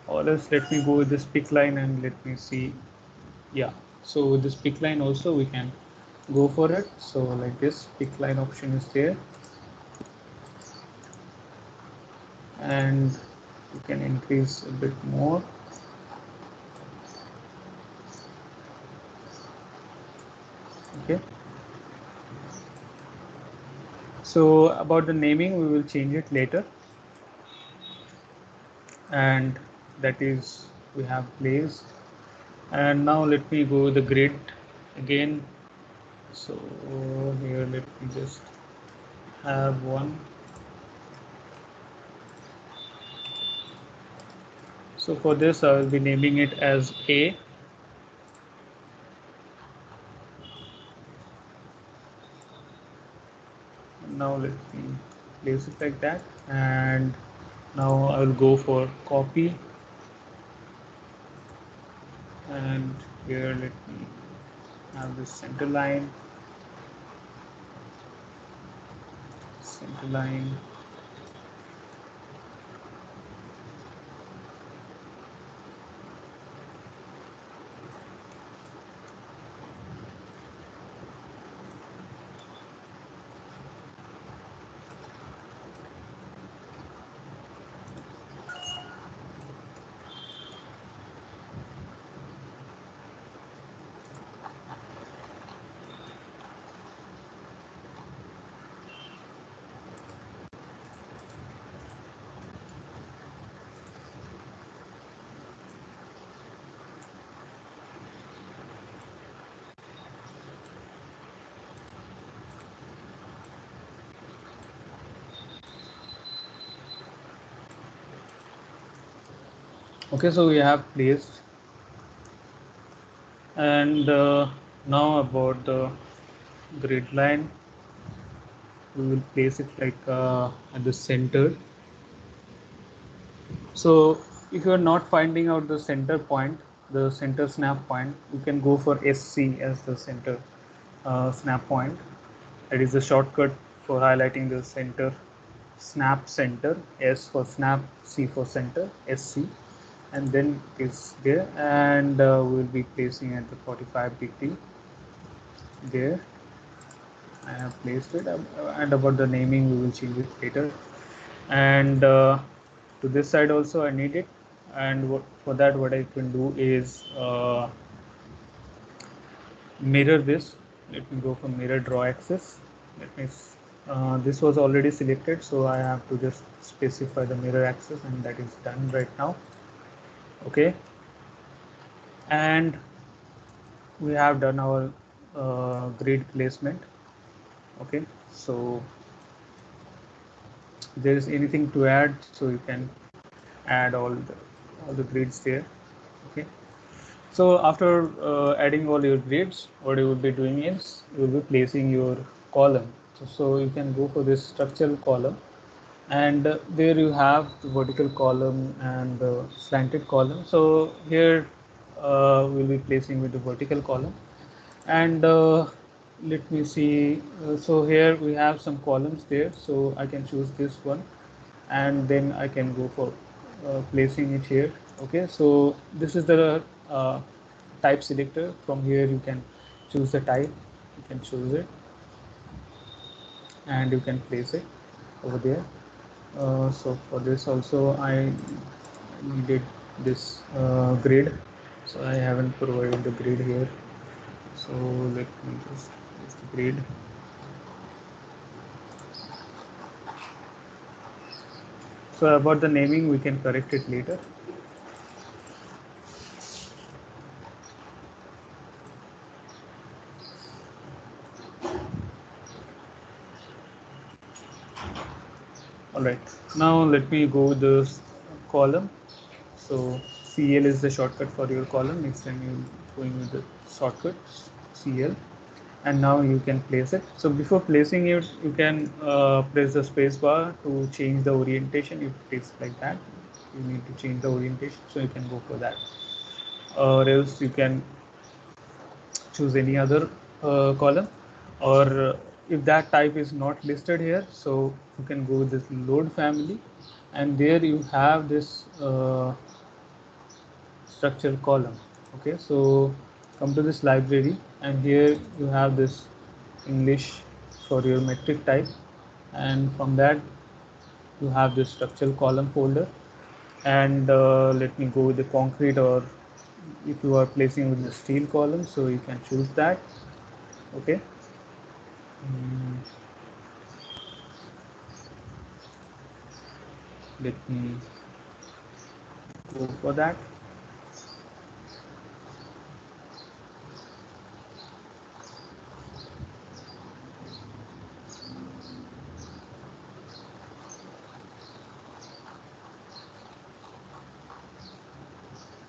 or else let me go with this pick line and let me see. Yeah, so with this pick line also we can go for it. So like this pick line option is there, and you can increase a bit more. Okay, so about the naming we will change it later, and that is we have placed. And now let me go the grid again. So here let me just have one. So for this I will be naming it as A. Now let me place it like that, and now I will go for copy, and here let me have this center line, center line. Okay, so we have placed, and now about the grid line, we will place it like at the center. So if you are not finding out the center point, the center snap point, you can go for SC as the center snap point. That is the shortcut for highlighting the center. Snap center, S for snap, C for center, SC, and then it's there, and we'll be placing at the 45 degree. there. I have placed it, and about the naming we will change it later. And to this side also I need it, and for that what I can do is mirror this. Let me go for mirror draw axis. Let me this was already selected, so I have to just specify the mirror axis, and that is done right now. Okay, and we have done our grid placement. Okay, so there is anything to add, so you can add all the grids there. Okay, so after adding all your grids, what you will be doing is you will be placing your column. So you can go for this structural column, and there you have the vertical column and the slanted column. So here we'll be placing with the vertical column, and let me see. So here we have some columns there, so I can choose this one, and then I can go for placing it here. Okay, so this is the type selector. From here you can choose the type, you can choose it, and you can place it over there. So for this also I needed this grid, so I haven't provided the grid here. So let me just use the grid. So about the naming we can correct it later. All right, now let me go with the column. So CL is the shortcut for your column. Next time you going with the shortcut CL, and now you can place it. So before placing it, you can press the space bar to change the orientation. If it is like that, you need to change the orientation, so you can go for that, or else you can choose any other column, or if that type is not listed here, so you can go with this load family, and there you have this structure column. Okay, so come to this library, and here you have this English for your metric type, and from that you have this structural column folder, and let me go with the concrete, or if you are placing with the steel column, so you can choose that. Okay. Mm, let me go for that.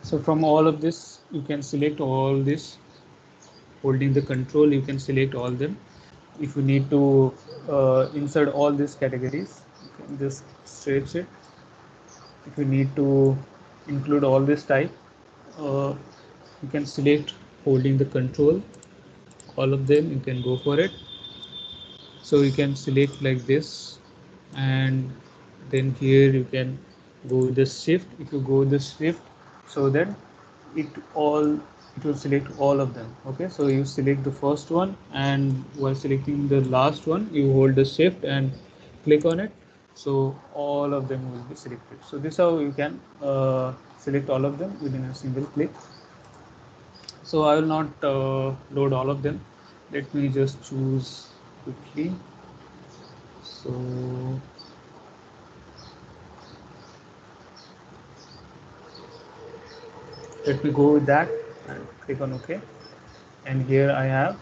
So from all of this you can select all this. Holding the control, you can select all them. If you need to insert all these categories, you can just stretch it. If you need to include all this type, uh, you can select holding the control, all of them, you can go for it. So you can select like this, and then here you can go with the shift. If you go with the shift, so then it will select all of them. Okay, so you select the first one, and while selecting the last one you hold the shift and click on it, so all of them will be selected. So this is how you can select all of them within a single click. So I will not load all of them. Let me just choose quickly. So let me go with that and click on OK. And here I have,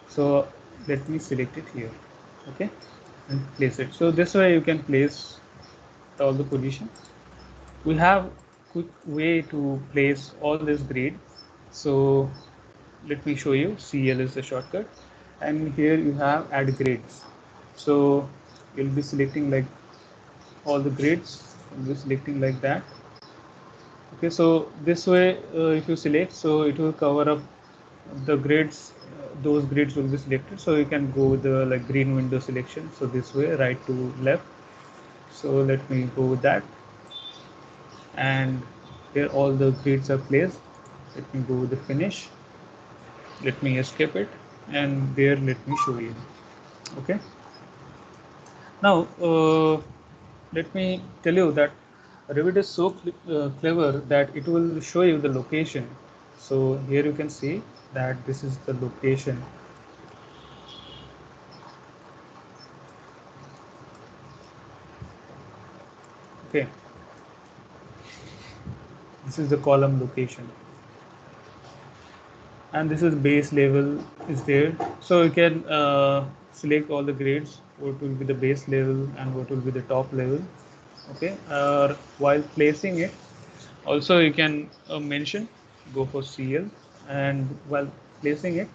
so let me select it here. Okay, and place it. So this way you can place all the position. We have quick way to place all this grid. So let me show you. CL is the shortcut, and here you have add grids. So you'll be selecting like all the grids. You'll be selecting like that. Okay, so this way if you select, so it will cover up the grids. Those grids will be selected, so you can go with the like green window selection. So this way, right to left. So let me go with that, and here all the grids are placed. Let me go with the finish. Let me escape it, and there let me show you. Okay, now let me tell you that Revit is so clever that it will show you the location. So here you can see that this is the location. Okay, this is the column location, and this is base level is there. So you can select all the grades, what will be the base level and what will be the top level. Okay, while placing it also you can mention go for CL, and while placing it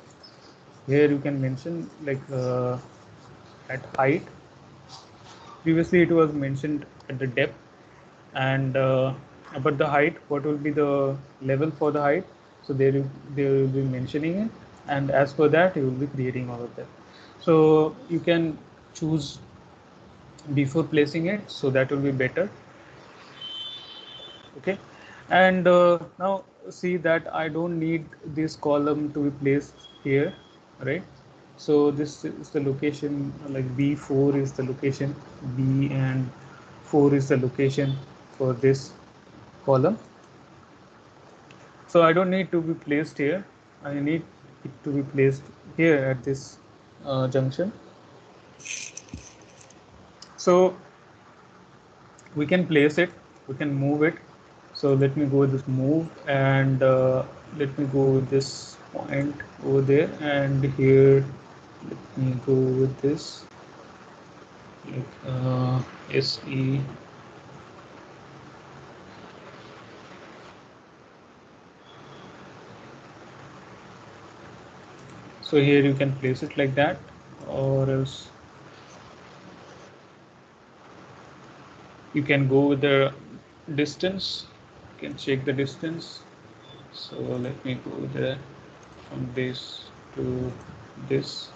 here you can mention like at height. Previously it was mentioned at the depth, and about the height, what will be the level for the height. So they will be mentioning it, and as per that you will be creating all of that. So you can choose before placing it, so that will be better. Okay, and now see that I don't need this column to be placed here, right? So this is the location, like B4 is the location, B and 4 is the location for this column. So I don't need to be placed here, I need it to be placed here at this junction. So we can place it, we can move it. So let me go with this move, and let me go with this point over there, and here let me go with this like SE. So here you can place it like that, or else you can go with the distance, you can check the distance. So let me go there from this to this.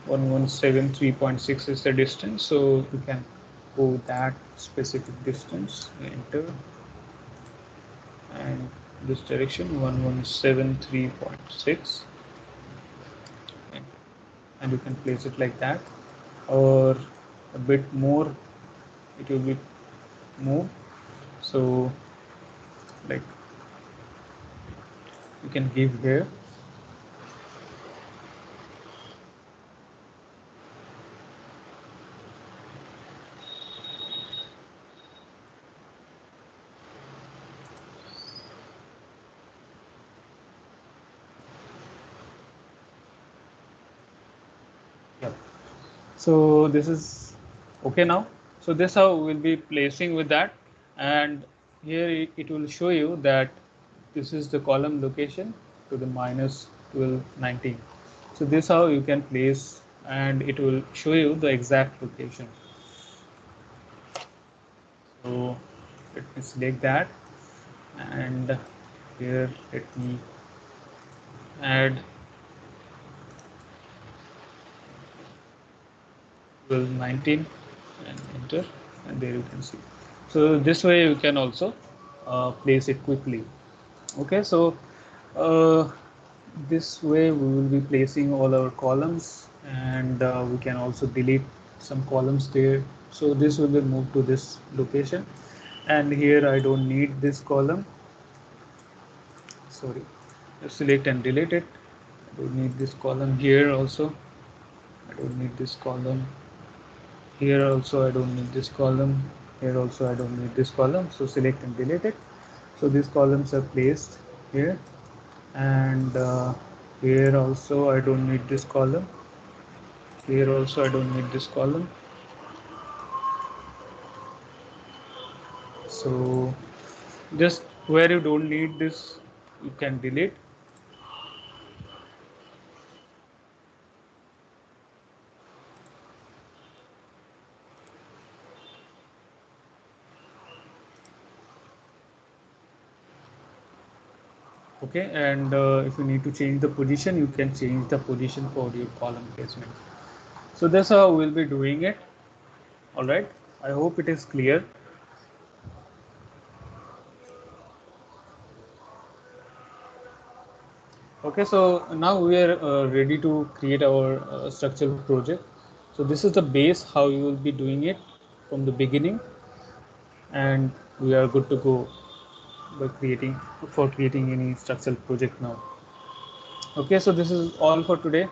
1173.6 is the distance, so you can go that specific distance, enter, and this direction 1173.6, and you can place it like that, or a bit more it will be moved. So like you can give here. Yep. So this is okay now. So this how we'll be placing with that, and here it will show you that this is the column location to the minus 1219. So this how you can place, and it will show you the exact location. So let me select that, and here let me add 1219 and enter, and there you can see. So this way you can also place it quickly. Okay, so uh, this way we will be placing all our columns, and we can also delete some columns there. So this will be moved to this location, and here I don't need this column, sorry, just select and delete it. I don't need this column here also, I don't need this column here also, I don't need this column here also, I don't need this column. So select and delete it. So these columns are placed here, and here also I don't need this column, here also I don't need this column. So just where you don't need this you can delete. Okay, and if you need to change the position, you can change the position for your column placement. So that's how we'll be doing it. All right, I hope it is clear. Okay, so now we are ready to create our structural project. So this is the base how you will be doing it from the beginning, and we are good to go by creating any structural project now. Okay, so this is all for today.